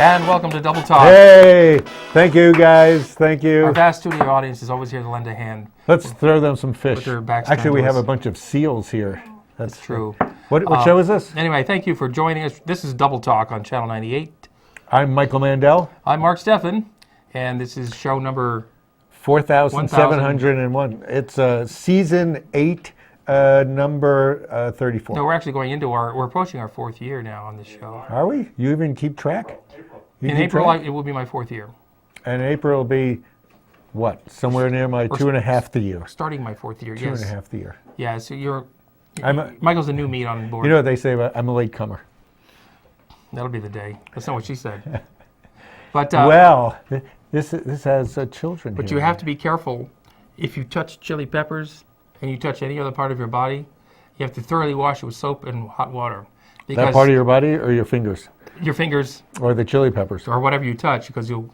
And welcome to Double Talk. Hey, thank you guys. Thank you. Our vast studio audience is always here to lend a hand. Let's throw them some fish. With their backs Actually, we turned to have us. a bunch of seals here. That's true. What show is this? Anyway, thank you for joining us. This is Double Talk on Channel 98. I'm Michael Mandel. I'm Mark Steffen, and this is show number 4,701. It's season 8, number 34. No, we're actually we're approaching our 4th year now on this show. Are we? You even keep track? In April, it will be my 4th year. And April will be, what? Somewhere near my 2.5th year. Starting my 4th year, Two yes. and a half year. Yeah, so Michael's a new meat on board. You know what they say about I'm a late comer. That'll be the day. That's not what she said. But Well, this has children But here. you have to be careful. If you touch chili peppers and you touch any other part of your body, you have to thoroughly wash it with soap and hot water. That part of your body or your fingers? Your fingers Or the chili peppers? or whatever you touch, because you'll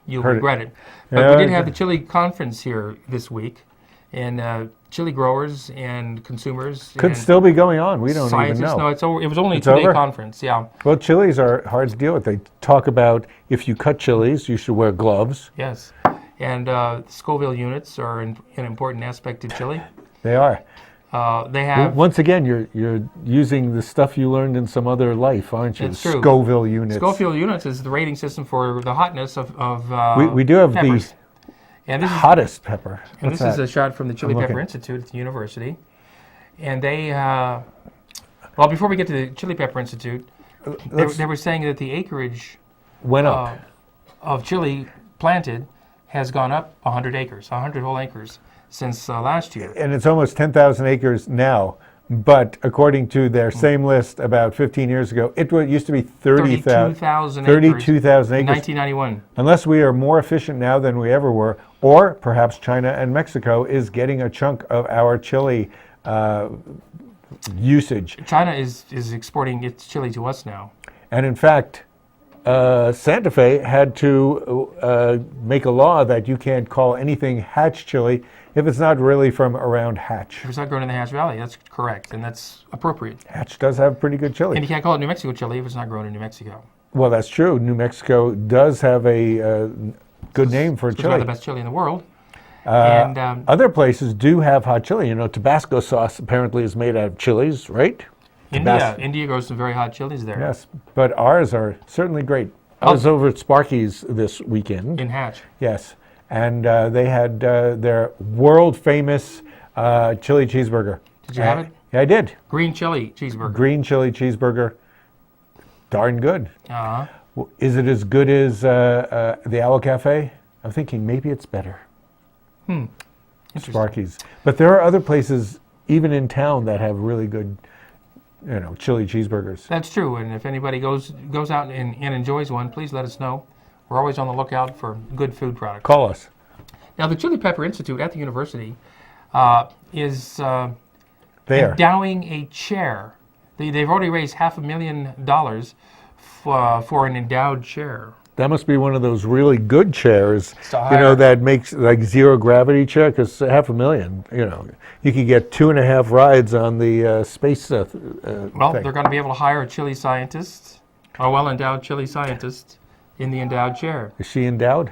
Heard regret it. But Yeah, we did have okay. the chili conference here this week, and chili growers and consumers Could and still be going on. We don't even scientists. know. No, it's over. It was only a It's 2-day over? conference. Yeah. Well, chilies are hard to deal with. They talk about if you cut chilies, you should wear gloves. Yes. And Scovill units are an important aspect of chili. They are. They have. Once again, you're using the stuff you learned in some other life, aren't you? It's true. Scoville units. Scovill units is the rating system for the hotness of We do have peppers. the And this is, hottest pepper. and What's this is that? a shot from the Chili I'm Pepper looking. Institute at the university. And they, well, before we get to the Chili Pepper Institute, they were saying that the acreage Went up. of chili planted has gone up 100 acres, 100 whole acres since last year. And it's almost 10,000 acres now. But according to their same list about 15 years ago, it used to be 32,000 32,000 in acres. 1991. Unless we are more efficient now than we ever were, or perhaps China and Mexico is getting a chunk of our chili usage. China is exporting its chili to us now. And in fact, Santa Fe had to make a law that you can't call anything Hatch chili if it's not really from around Hatch. If it's not grown in the Hatch Valley, that's correct, and that's appropriate. Hatch does have pretty good And chili. you can't call it New Mexico chili if it's not grown in New Mexico. Well, that's true. New Mexico does have a good name for It's one chili. of the best chili in the world. And Other places do have hot chili. You know, Tabasco sauce apparently is made out of chilies, right? India grows some very hot chilies there. Yes, but ours are certainly great. I was over at Sparky's this weekend. In Hatch. Yes, and they had their world famous chili cheeseburger. Did you have it? Yeah, I did. Green chili cheeseburger. Green chili cheeseburger. Darn good. Uh-huh. Is it as good as the Owl Cafe? I'm thinking maybe it's better. Interesting. Sparky's. But there are other places, even in town, that have really good, chili cheeseburgers. That's true, and if anybody goes out and enjoys one, please let us know. We're always on the lookout for good food products. Call us. Now, the Chili Pepper Institute at the university is There. endowing a chair. They've already raised $500,000 for an endowed chair. That must be one of those really good chairs, It's a higher- that makes like zero gravity chair, because $500,000, you could get 2.5 rides on the space Well, thing. they're going to be able to hire a chili scientist, a well-endowed chili scientist, in the endowed chair. Is she endowed?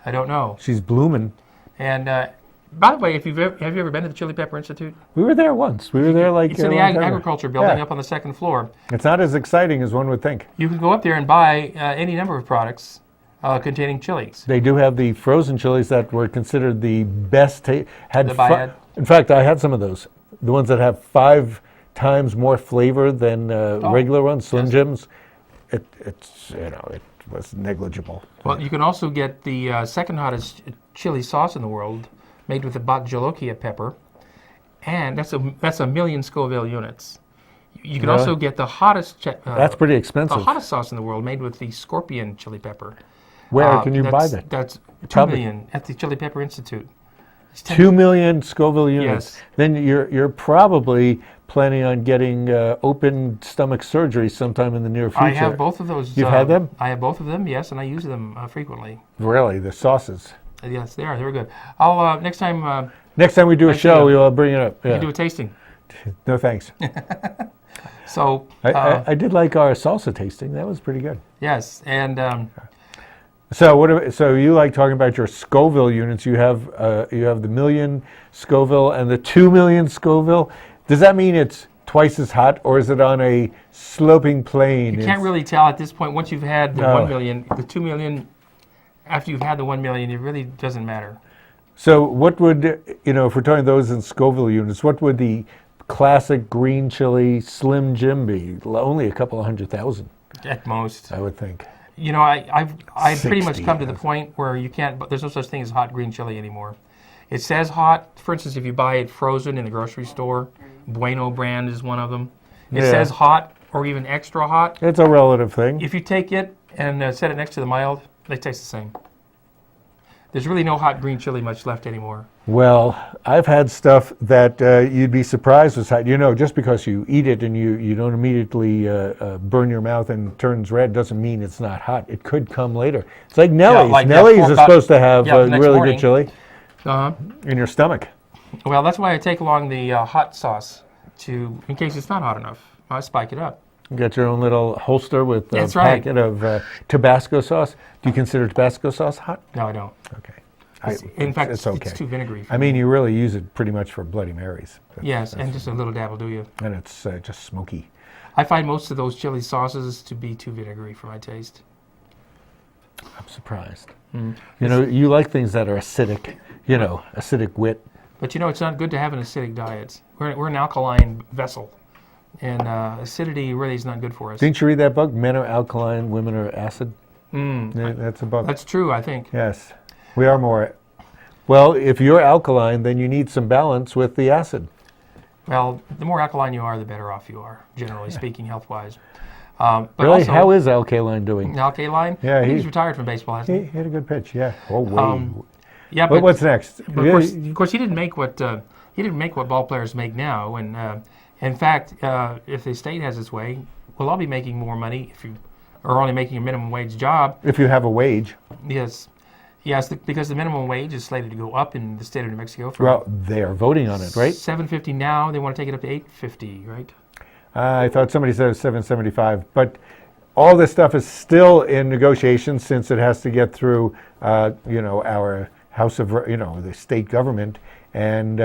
I don't know. She's blooming. And by the way, have you ever been to the Chili Pepper Institute? We were there once. We were there like It's in the a long time ago. agriculture building Yeah. up on the 2nd floor. It's not as exciting as one would think. You can go up there and buy any number of products containing chilies. They do have the frozen chilies that were considered the best. The Bayad. In fact, I had some of those. The ones that have 5 times more flavor than regular ones, Slim yes. Jims. It was negligible. Well, you can also get the second hottest chili sauce in the world, made with the Bacjalokia pepper, and that's a million Scoville units. You can Really? also get the hottest That's pretty the expensive. hottest sauce in the world, made with the scorpion chili pepper. Where can you buy that? That's 2 Probably- million at the Chili Pepper Institute. It's 2 million Scoville units. Yes. Then you're probably planning on getting open stomach surgery sometime in the near future. I have both of those. You've had them? I have both of them, yes, and I use them frequently. Really, the sauces. Yes, they are. They're good. I'll next time Next time we do a Next show, year. we'll bring it up. we Yeah. do a tasting. No thanks. So I did like our salsa tasting. That was pretty good. yes, and So you like talking about your Scoville units? You have the million Scoville and the 2 million Scoville. Does that mean it's twice as hot, or is it on a sloping plane? you can't really tell at this point. Once you've had the No. 1 million, the 2 million, after you've had the 1 million, it really doesn't matter. So what would, if we're talking those in Scoville units, what would the classic green chili Slim Jim be? Only a couple of 100,000, At most. I would think. I've pretty much 60, come to the yes. point where you can't, but there's no such thing as hot green chili anymore. It says hot. For instance, if you buy it frozen in the grocery store, Bueno brand is one of them. It Yeah. says hot or even extra hot. It's a relative thing. If you take it and set it next to the mild, they taste the same. There's really no hot green chili much left anymore. Well, I've had stuff that you'd be surprised was hot. Just because you eat it and you don't immediately burn your mouth and turns red doesn't mean it's not hot. It could come later. It's like Nellie's. like, Nellie's yeah, is supposed to have the next really morning. good chili Uh-huh. in your stomach. Well, that's why I take along the hot sauce in case it's not hot enough. I spike it up. You got your own little holster with a That's right. packet of Tabasco sauce. Do you consider Tabasco sauce hot? No, I don't. Okay. In fact, it's okay. it's too vinegary. I mean, you really use it pretty much for Bloody Marys. Yes, and just a little dab will do you. And it's just smoky. I find most of those chili sauces to be too vinegary for my taste. I'm surprised. Mm. You like things that are acidic, acidic wit. But it's not good to have an acidic diet. We're an alkaline vessel, and acidity really is not good for us. Didn't you read that book, Men Are Alkaline, Women Are Acid? That's a book. That's true, I think. Yes. We are more. Well, if you're alkaline, then you need some balance with the acid. Well, the more alkaline you are, the better off you are, generally speaking, health-wise. But Really? also, How is Alkaline doing? Alkaline? Yeah, I think he's- he's retired from baseball, hasn't He he? hit a good pitch, yeah. Oh, wait. Yeah, But what's next? But of course, he didn't make what ball players make now. And in fact, if the state has its way, we'll all be making more money if you are only making a minimum wage job. If you have a wage. Yes, because the minimum wage is slated to go up in the state of New Mexico. From Well, they are voting on it, right? $7.50 now. They want to take it up to $8.50, right? I thought somebody said it was $7.75, but all this stuff is still in negotiations since it has to get through, our House of, the state government, and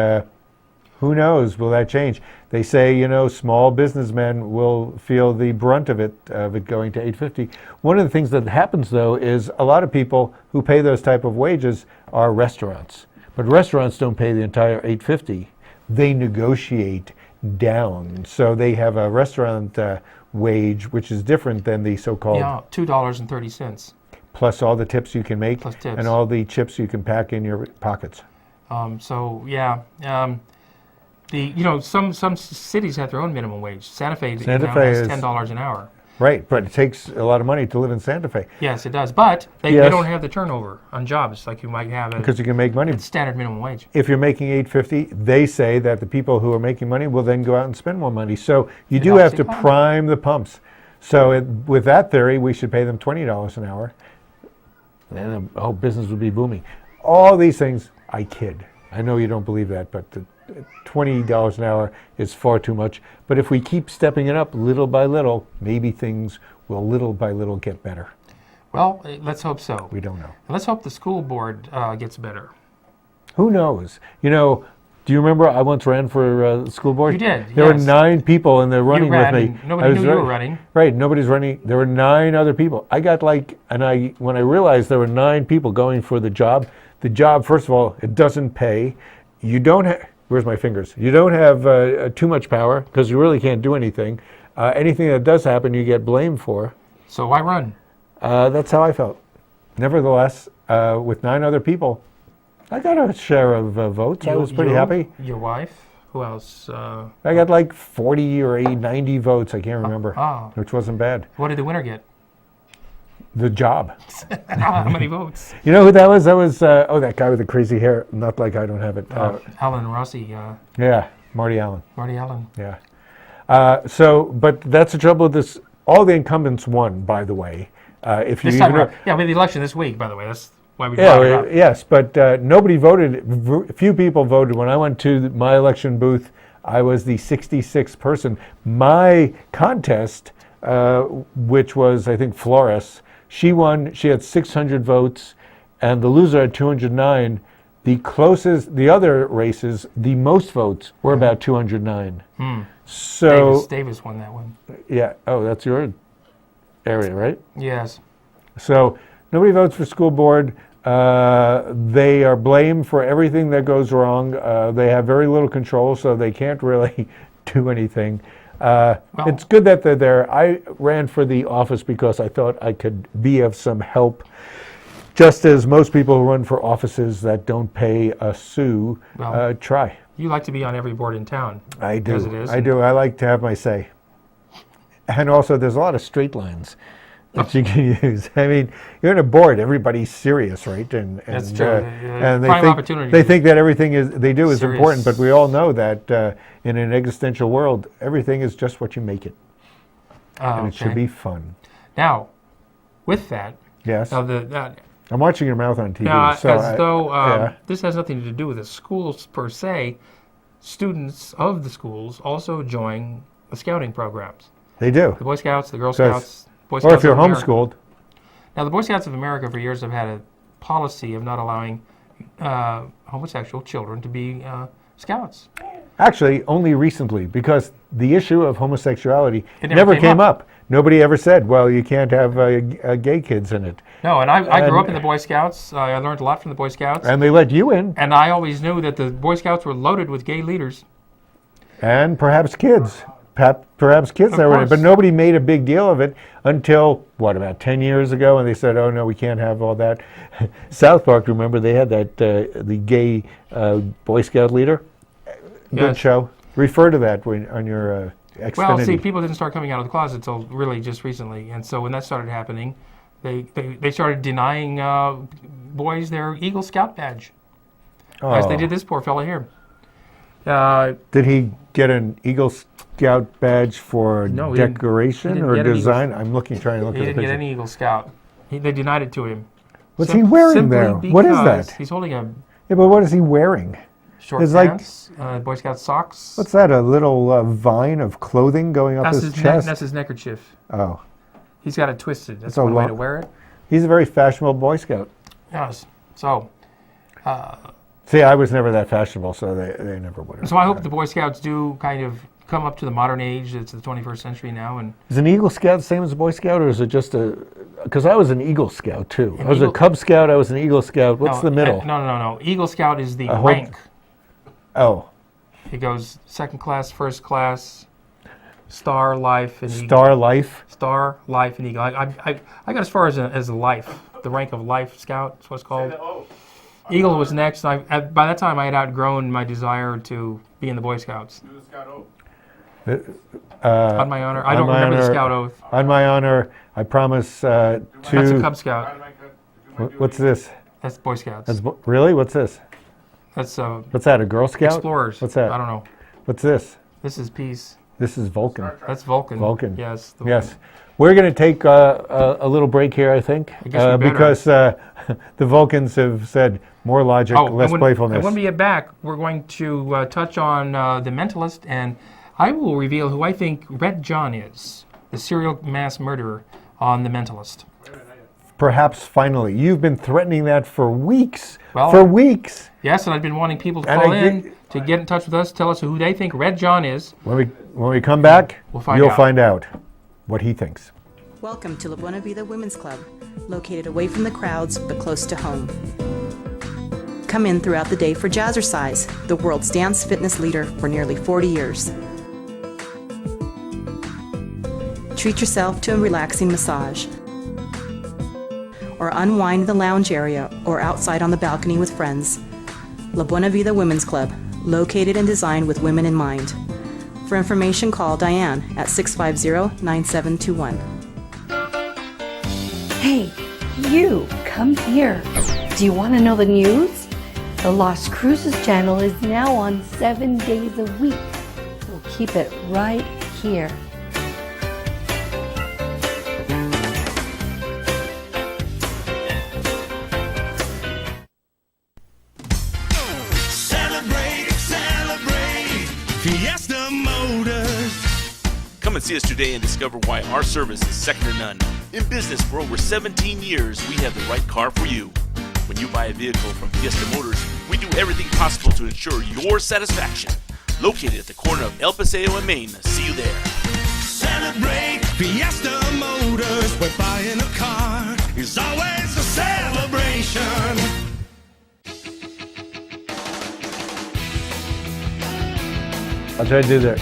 who knows, will that change? They say, small businessmen will feel the brunt of it going to $8.50. One of the things that happens, though, is a lot of people who pay those type of wages are restaurants, but restaurants don't pay the entire $8.50. They negotiate down, so they have a restaurant wage, which is different than the so-called $2.30. plus all the tips you can make Plus tips. and all the chips you can pack in your pockets. Some cities have their own minimum wage. Santa Fe Santa now Fe has is- $10 an hour. Right, but it takes a lot of money to live in Santa Fe Yes, it does. But they Yes. don't have the turnover on jobs like you might have at because you can make money. standard minimum wage. If you're making $8.50, they say that the people who are making money will then go out and spend more money. So you It do helps have the to economy. prime the pumps. So with that theory, we should pay them $20 an hour. Then the whole business would be booming. All these things, I kid. I know you don't believe that, but the $20 an hour is far too much. But if we keep stepping it up little by little, maybe things will little by little get better. Well, let's hope so. We don't know. And let's hope the school board gets better. Who knows? Do you remember I once ran for the school board? You did, There were yes. 9 people in the running ran, with me. and nobody I was knew you were running. running. Right, nobody's running. There were 9 other people. I got when I realized there were 9 people going for the job, first of all, it doesn't pay. You don't have, where's my fingers? You don't have too much power because you really can't do anything. Anything that does happen, you get blamed for. So why run? That's how I felt. Nevertheless, with 9 other people, I got a share of votes. I was pretty happy. Your wife? Who else? I got like 40 or 90 votes. I can't remember, Oh. which wasn't bad. What did the winner get? The job. How many votes? You know who that was? That was, that guy with the crazy hair. Not like I don't have it. Alan Rossi, Yeah, Marty Allen. Marty Allen. Yeah. But that's the trouble with this. All the incumbents won, by the way. If you This time even around. Yeah, we had the election this week, by the way. That's why we brought it up. yes, but nobody voted. Few people voted. When I went to my election booth, I was the 66th person. My contest, which was, I think, Flores, she won. She had 600 votes, and the loser had 209. The other races, the most votes were about 209. So Davis won that one. Yeah. Oh, that's your area, right? Yes. So nobody votes for school board. They are blamed for everything that goes wrong. They have very little control, so they can't really do anything. It's good that they're there. I ran for the office because I thought I could be of some help. Just as most people who run for offices that don't pay a sou try. You like to be on every board in town. I do. As it is. I do. I like to have my say. And also, there's a lot of straight lines that you can use. I mean, you're on a board. Everybody's serious, right? And That's true. And Opportunity. they think that everything they do is Serious. important. But we all know that in an existential world, everything is just what you make it, and it should be fun. Now, with that, Yes. Now, I'm watching your mouth on TV. This has nothing to do with the schools per se. Students of the schools also join the scouting programs. They do. The Boy Scouts, the Girl Scouts, Boy Scouts Or if you're of America. homeschooled. Now, the Boy Scouts of America for years have had a policy of not allowing homosexual children to be scouts. Actually, only recently, because the issue of homosexuality It never came up. Nobody ever said, well, you can't have gay kids in it. No, and I grew up in the Boy Scouts. I learned a lot from the Boy Scouts. And they let you in. And I always knew that the Boy Scouts were loaded with gay leaders. And perhaps kids. Perhaps kids Of that were in it. course. But nobody made a big deal of it until, about 10 years ago? And they said, oh, no, we can't have all that. South Park, remember, they had that, the gay Boy Scout leader? Good Yes. show. Refer to that on your Xfinity. Well, see, people didn't start coming out of the closet until really just recently. And so when that started happening, they started denying boys their Eagle Scout badge. As they did this poor fella here. Did he get an Eagle Scout badge for No, he didn't- decoration he didn't or get an Eagle- design? I'm trying to look He at the didn't get picture. any Eagle Scout. They denied it to him. What's he wearing simply there? What is because that? He's holding a Yeah, but what is he wearing? short It's like- pants, Boy Scout socks. What's that? A little vine of clothing going up his chest? That's his neckerchief. Oh, He's got it twisted. That's a one way lo- to wear it. he's a very fashionable Boy Scout. Yes. So See, I was never that fashionable, so they never would have. I hope the Boy Scouts do kind of come up to the modern age. It's the 21st century now, and Is an Eagle Scout the same as a Boy Scout, or is it just a... Because I was an Eagle Scout, too. I was a Cub Scout, I was an Eagle Scout. What's the middle? No. Eagle Scout is the I hope- rank. Oh, It goes second class, first class, Star, Life, and Eagle. Star Life. Star, Life, and Eagle. I got as far as a Life, the rank of Life Scout. That's what it's called. Eagle was next. By that time, I had outgrown my desire to be in the Boy Scouts. On my honor, I don't remember the Scout oath. On my honor, I promise to... That's a Cub Scout. What's this? That's Boy Scouts. Really? What's this? That's What's that, a Girl Scout? Explorers. What's that? I don't know. What's this? This is Peace. This is Vulcan. That's Vulcan. Vulcan. Yes. the Yes. Vulcan. We're going to take a little break here, I think, I guess we better. because the Vulcans have said more logic, less playfulness. And when we get back, we're going to touch on The Mentalist, and I will reveal who I think Red John is, the serial mass murderer on The Mentalist. Perhaps finally. You've been threatening that for weeks. Well, for weeks. Yes, and I've been wanting people to And call I in think- to get in touch with us, tell us who they think Red John is. When we come back, We'll find you'll out. find out what he thinks. Welcome to La Buena Vida Women's Club, located away from the crowds but close to home. Come in throughout the day for Jazzercise, the world's dance fitness leader for nearly 40 years. Treat yourself to a relaxing massage, or unwind in the lounge area or outside on the balcony with friends. La Buena Vida Women's Club, located and designed with women in mind. For information, call Diane at 650-9721. Hey, you, come here. Do you want to know the news? The Lost Cruises channel is now on 7 days a week. So keep it right here. Celebrate, celebrate. Fiesta Come and see us today and discover why our service is second to none. In business for over 17 years, we have the right car for you. When you buy a vehicle from Fiesta Motors, we do everything possible to ensure your satisfaction. Located at the corner of El Paseo and Main. See you there. Celebrate Fiesta Motors, where buying a car is always a celebration. I'll try to do that.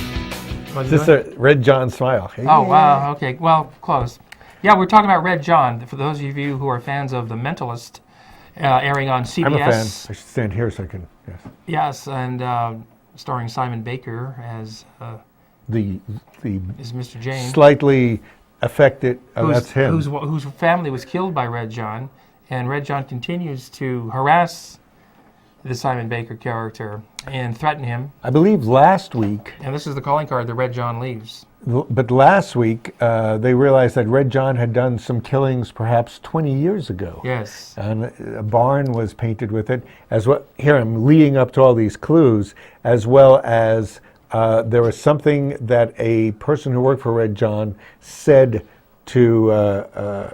What's Just it doing? a Red John smile. Oh, wow. Okay. Well, close. Yeah, we're talking about Red John. For those of you who are fans of The Mentalist, airing on CBS. I'm a fan. I should stand here so I can, yes. Yes, and starring Simon Baker as The Mr. Jane. slightly affected, that's him. Whose family was killed by Red John, and Red John continues to harass the Simon Baker character and threaten him. I believe last week, And this is the calling card that Red John leaves. but last week, they realized that Red John had done some killings perhaps 20 years ago. Yes. And a barn was painted with it, as well. Here I'm leading up to all these clues, as well as there was something that a person who worked for Red John said to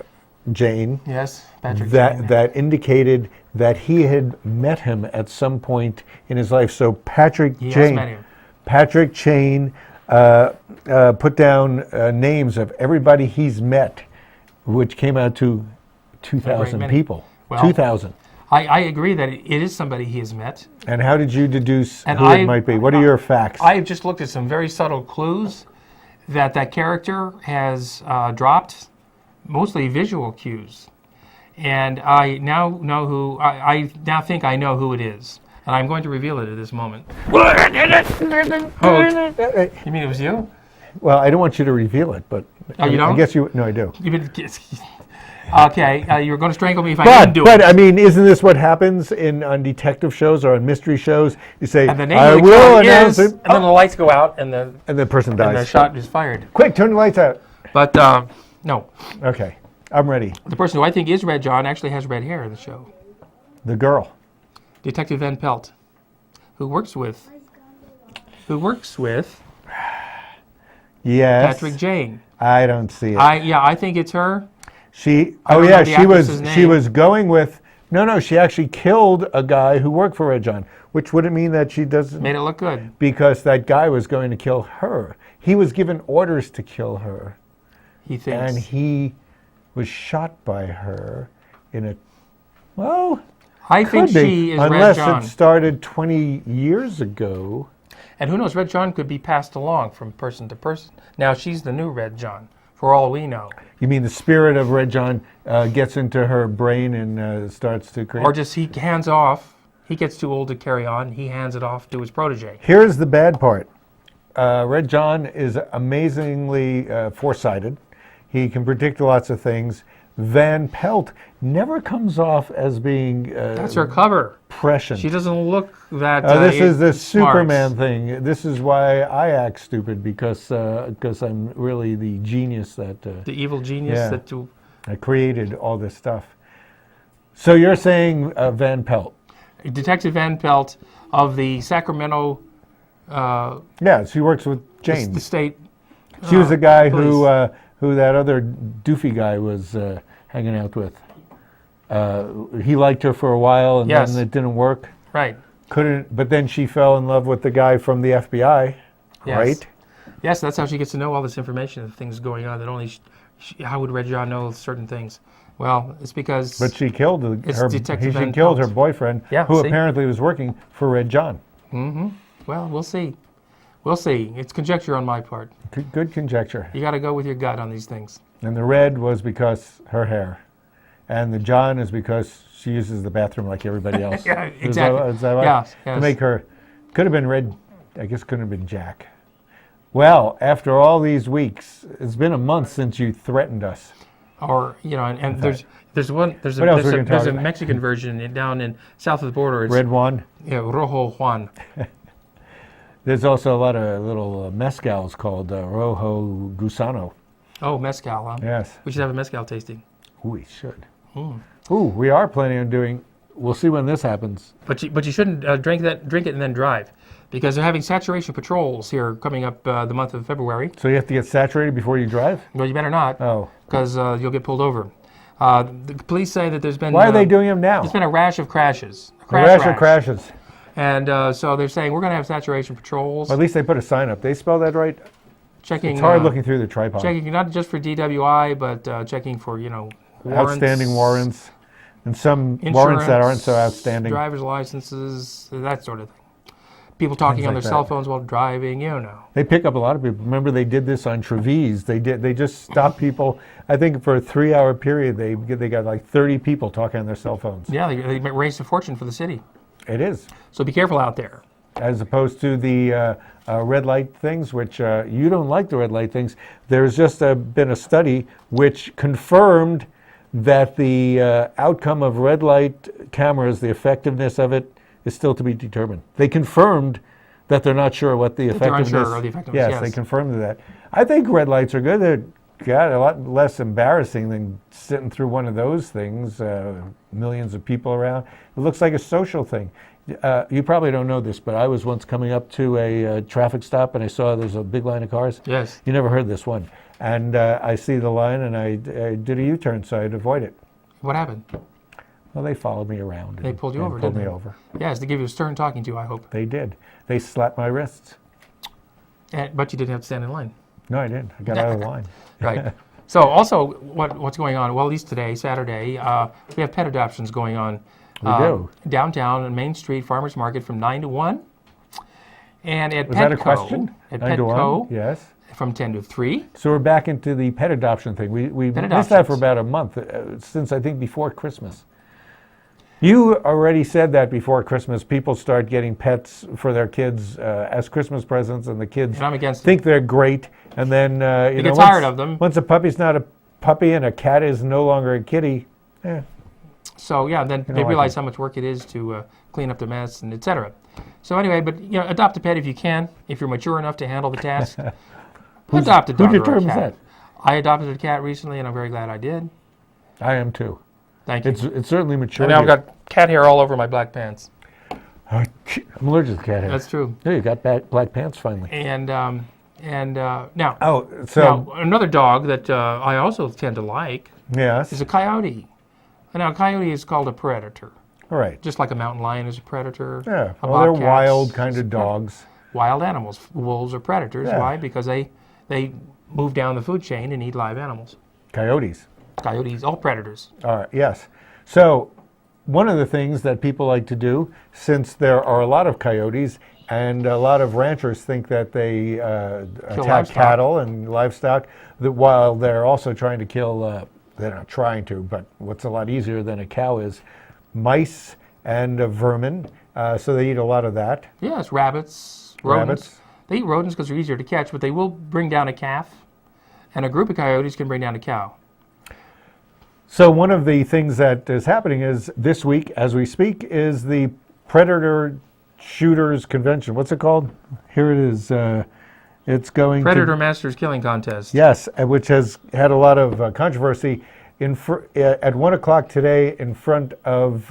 Jane. Yes, Patrick Jane. That indicated that he had met him at some point in his life. So Patrick He has Jane, met him. Patrick Jane, put down names of everybody he's met, which came out to 2,000 many. people. Well, 2,000. I agree that it is somebody he has met. And how did you deduce And who it might be? What are your facts? I've just looked at some very subtle clues that character has dropped, mostly visual cues. And I now know who, I now think I know who it is. And I'm going to reveal it at this moment. Oh, you mean it was you? Well, I don't want you to reveal it, but Oh, you don't? I guess you. No, I do. You've been, okay, you're going to strangle me if I didn't do But it. I mean, isn't this what happens on detective shows or on mystery shows? You say, And the name "I of the will killer announce is, it," and then the lights go out, and the person and the dies. shot is fired. Quick, turn the lights out. But no, Okay, I'm ready. the person who I think is Red John actually has red hair in the show. The girl. Detective Van Pelt, who works with Yes. Patrick Jane. I don't see it. I think it's her. She. I Oh don't know yeah, the she was. actress's She name. was going with. No, she actually killed a guy who worked for Red John, which wouldn't mean that she doesn't. Made it look good. Because that guy was going to kill her. He was given orders to kill her, He thinks. and he was shot by her in a. Well, I think could be, she is Red unless John. it started 20 years ago. And who knows, Red John could be passed along from person to person. Now she's the new Red John, for all we know. You mean the spirit of Red John gets into her brain and starts to create? Or just he hands off. He gets too old to carry on. He hands it off to his protege. Here's the bad part. Red John is amazingly foresighted. He can predict lots of things. Van Pelt never comes off as being That's her cover. prescient. She doesn't look that. This is the smart. Superman thing. This is why I act stupid, because I'm really the genius that The evil genius Yeah. that you. I created all this stuff. So you're saying Van Pelt? Detective Van Pelt of the Sacramento. Yeah, she works with James. The state. She was the guy police. who that other doofy guy was hanging out with. He liked her for a while, and Yes. then it didn't work. Right. But then she fell in love with the guy from the FBI, Yes. right? Yes, that's how she gets to know all this information of things going on that only. How would Red John know certain things? Well, it's because. But she killed It's Detective she Van killed her Pelt. boyfriend, Yeah, who see? apparently was working for Red John. Well, we'll see. We'll see. It's conjecture on my part. Good conjecture. You got to go with your gut on these things. And the red was because her hair, and the John is because she uses the bathroom like everybody else. Yeah, Is exactly. that right? Yes, To yes. make her, could have been red. I guess couldn't have been Jack. Well, after all these weeks, it's been a month since you threatened us. Or and there's one there's a What else there's we a, can there's talk a about? Mexican version down in south of the border. It's Red Juan. Rojo Juan. There's also a lot of little mezcals called Rojo Gusano. Oh, mezcal, huh? Yes. We should have a mezcal tasting. We should. Ooh, we are planning on doing. we'll see when this happens. But you shouldn't drink it and then drive, because they're having saturation patrols here coming up the month of February. So you have to get saturated before you drive? Well, you better not, Oh. because you'll get pulled over. The police say that there's been... Why are they doing them now? There's been a rash of crashes. A rash of crashes. And so they're saying we're going to have saturation patrols. Well, at least they put a sign up. They spell that right? Checking. It's hard looking through the tripod. Checking not just for DWI, but checking for, warrants. Outstanding warrants. And some warrants that aren't so outstanding. Driver's licenses, that sort of thing. People talking Things on like their that. cell phones while driving, They pick up a lot of people. Remember they did this on Trevize. They just stopped people. I think for a 3-hour period they got like 30 people talking on their cell phones. Yeah, they raised a fortune for the city. It is. So be careful out there. As opposed to the red light things, which you don't like the red light things. There's just been a study which confirmed that the outcome of red light cameras, the effectiveness of it, is still to be determined. They confirmed that they're not sure what the effectiveness. They're unsure of the effectiveness. Yes, they confirmed that. I think red lights are good. They're a lot less embarrassing than sitting through one of those things. Millions of people around. It looks like a social thing. You probably don't know this, but I was once coming up to a traffic stop and I saw there's a big line of cars. Yes. You never heard this one. And I see the line and I did a U-turn so I'd avoid it. What happened? Well, they followed me around. They pulled you and over, pulled didn't me they? over. Yes, to give you a stern talking to, I hope. They did. They slapped my wrists. But you didn't have to stand in line. No, I didn't. I got out of the line. Right. So also, what's going on? Well, at least today, Saturday, we have pet adoptions going on. We do. Downtown and Main Street Farmers Market from 9 to 1. And at Was Petco, that a question? At 9 to 1? Petco, Yes. from 10 to 3. So we're back into the pet adoption thing. We Pet missed that for adoptions. about a month, since I think before Christmas. You already said that before Christmas, people start getting pets for their kids as Christmas presents, and the kids And I'm against it. think they're great, and then you know, get tired of them. Once a puppy's not a puppy and a cat is no longer a kitty, So yeah, then they like realize it. how much work it is to clean up the mess and etc. So anyway, but adopt a pet if you can, if you're mature enough to handle the task. Adopt a dog who or a determines cat. that? I adopted a cat recently, and I'm very glad I did. I am too. Thank you. It's certainly mature. And now I've got cat hair all over my black pants. I'm allergic to cat hair. That's true. Yeah, you got black pants finally. And now, Oh, so now another dog that I also tend to like yes, is a coyote. And now, a coyote is called a predator, all right. just like a mountain lion is a predator. Yeah, a well, they're bobcat's wild kind a of dogs. Wild animals. Wolves are predators. Yeah. Why? Because they move down the food chain and eat live animals. Coyotes. Coyotes, all predators. All right, yes. So one of the things that people like to do, since there are a lot of coyotes and a lot of ranchers think that they attack livestock. cattle and livestock, that while they're also trying to kill, they're not trying to, but what's a lot easier than a cow is mice and vermin. So they eat a lot of that. Yes, rabbits, rodents. Rabbits. They eat rodents because they're easier to catch, but they will bring down a calf, and a group of coyotes can bring down a cow. So one of the things that is happening is this week, as we speak, is the Predator Shooters Convention. What's it called? Here it is. It's going Predator to... Masters Killing Contest. Yes, which has had a lot of controversy. At 1 o'clock today, in front of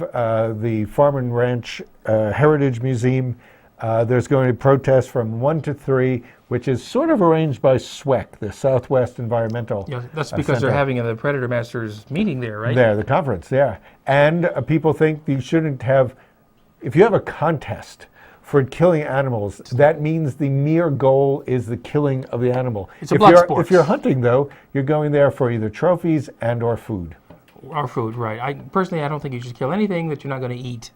the Farm and Ranch Heritage Museum, there's going to be protests from 1 to 3, which is sort of arranged by SWEC, the Southwest Environmental Yeah, that's because they're Center. having the Predator Masters meeting there, right? There, the conference, yeah. And people think you shouldn't have, if you have a contest for killing animals, that means the mere goal is the killing of the animal. It's a blood sport. If you're hunting, though, you're going there for either trophies and or food. Or food, right. I don't think you should kill anything that you're not going to eat.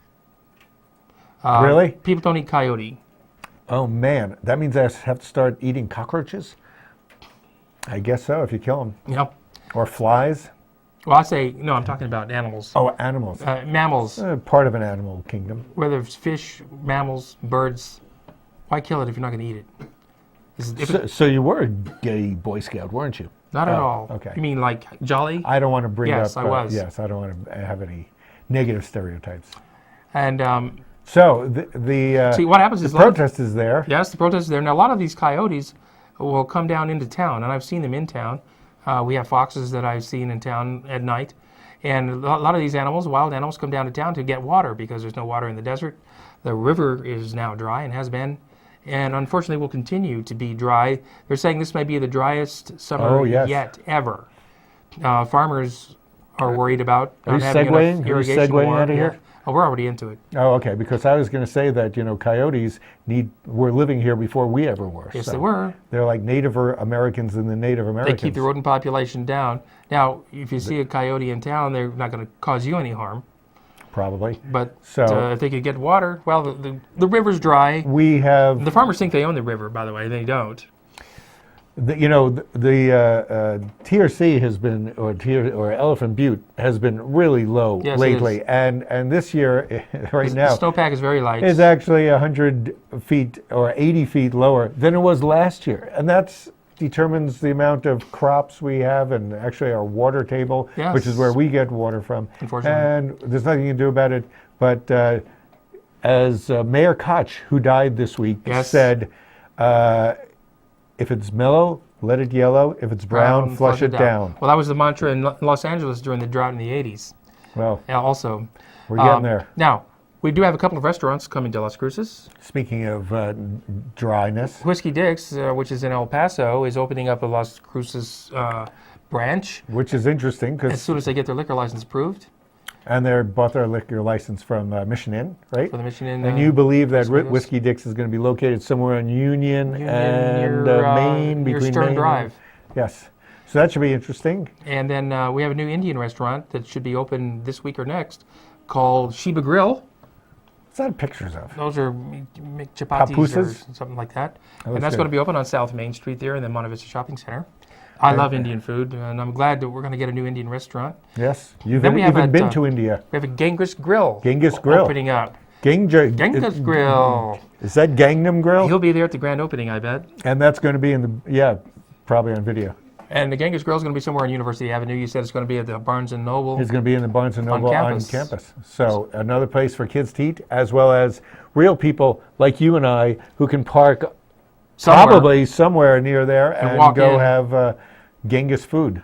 Really? People don't eat coyote. Oh, man. That means I have to start eating cockroaches? I guess so, if you kill them. You know? Or flies. Well, I say, no, I'm talking about animals. Oh, animals. Mammals, Part of an animal kingdom. whether it's fish, mammals, birds, why kill it if you're not going to eat it? So you were a gay Boy Scout, weren't you? Not at Oh, all. okay. You mean like jolly? I don't want to bring Yes, up... I was. Yes, I don't want to have any negative stereotypes. And So the see, what happens is protest is there. yes, the protest is there. Now, a lot of these coyotes will come down into town, and I've seen them in town. We have foxes that I've seen in town at night. And a lot of these animals, wild animals, come down to town to get water because there's no water in the desert. The river is now dry and has been, and unfortunately will continue to be dry. They're saying this may be the driest summer yet ever. Farmers are worried about not having enough irrigation water. Out of here? Oh, we're already into it. Oh, okay. Because I was going to say that coyotes were living here before we ever were. Yes, so they were. They're like Native Americans in the Native Americans. They keep the rodent population down. Now, if you see a coyote in town, they're not going to cause you any harm. Probably. But So if they could get water, well, the river's dry. we have The farmers think they own the river, by the way. They don't. the TRC has been, or Elephant Butte has been really low Yes, it lately, is. and this year, right The now, snowpack is very light. is actually 100 feet or 80 feet lower than it was last year, and that's determines the amount of crops we have and actually our water table, Yes. which is where we get water from. Unfortunately. And there's nothing you can do about it. But as Mayor Koch, who died this week, Yes. said, if it's mellow, let it yellow. If it's brown, flush it down. Well, that was the mantra in Los Angeles during the drought in the 80s. Well, Also, we're getting there. Now, we do have a couple of restaurants coming to Las Cruces. Speaking of dryness, Whiskey Dick's, which is in El Paso, is opening up a Las Cruces branch which is interesting as because, soon as they get their liquor license approved and they bought their liquor license from Mission Inn, right? for the Mission Inn. And you believe that Whiskey Dick's. Whiskey Dick's is going to be located somewhere on Union and near, Main, near between Stern Main Drive. Yes. So that should be interesting. And then we have a new Indian restaurant that should be open this week or next called Sheba Grill. What's that pictures of? Those are chapatis or Papusas? something like that. Oh, And that's good. going to be open on South Main Street there in the Monte Vista Shopping Center. I love Indian food, and I'm glad that we're going to get a new Indian restaurant. Yes. You've Then we have even been at, to India. We have a Genghis Grill. Genghis Grill. Opening up. Genghis Grill. Is that Gangnam Grill? He'll be there at the grand opening, I bet. And that's going to be in the, probably on video. And the Genghis Grill is going to be somewhere on University Avenue. You said it's going to be at the Barnes & Noble. It's going to be in the Barnes & Noble on campus. campus. So another place for kids to eat, as well as real people like you and I who can park Somewhere. probably somewhere near there and walk go in. have Genghis food.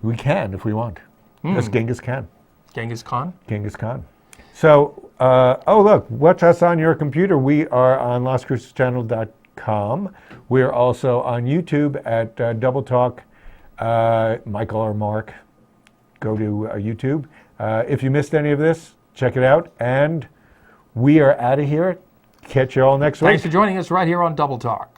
We can if we want. Hmm. Yes, Genghis can. Genghis Khan. Genghis Khan. So, look, watch us on your computer. We are on LostCrucesChannel.com. We're also on YouTube at Double Talk. Michael or Mark, go to YouTube. If you missed any of this, check it out. And we are out of here. Catch you all next week. Thanks for joining us right here on Double Talk.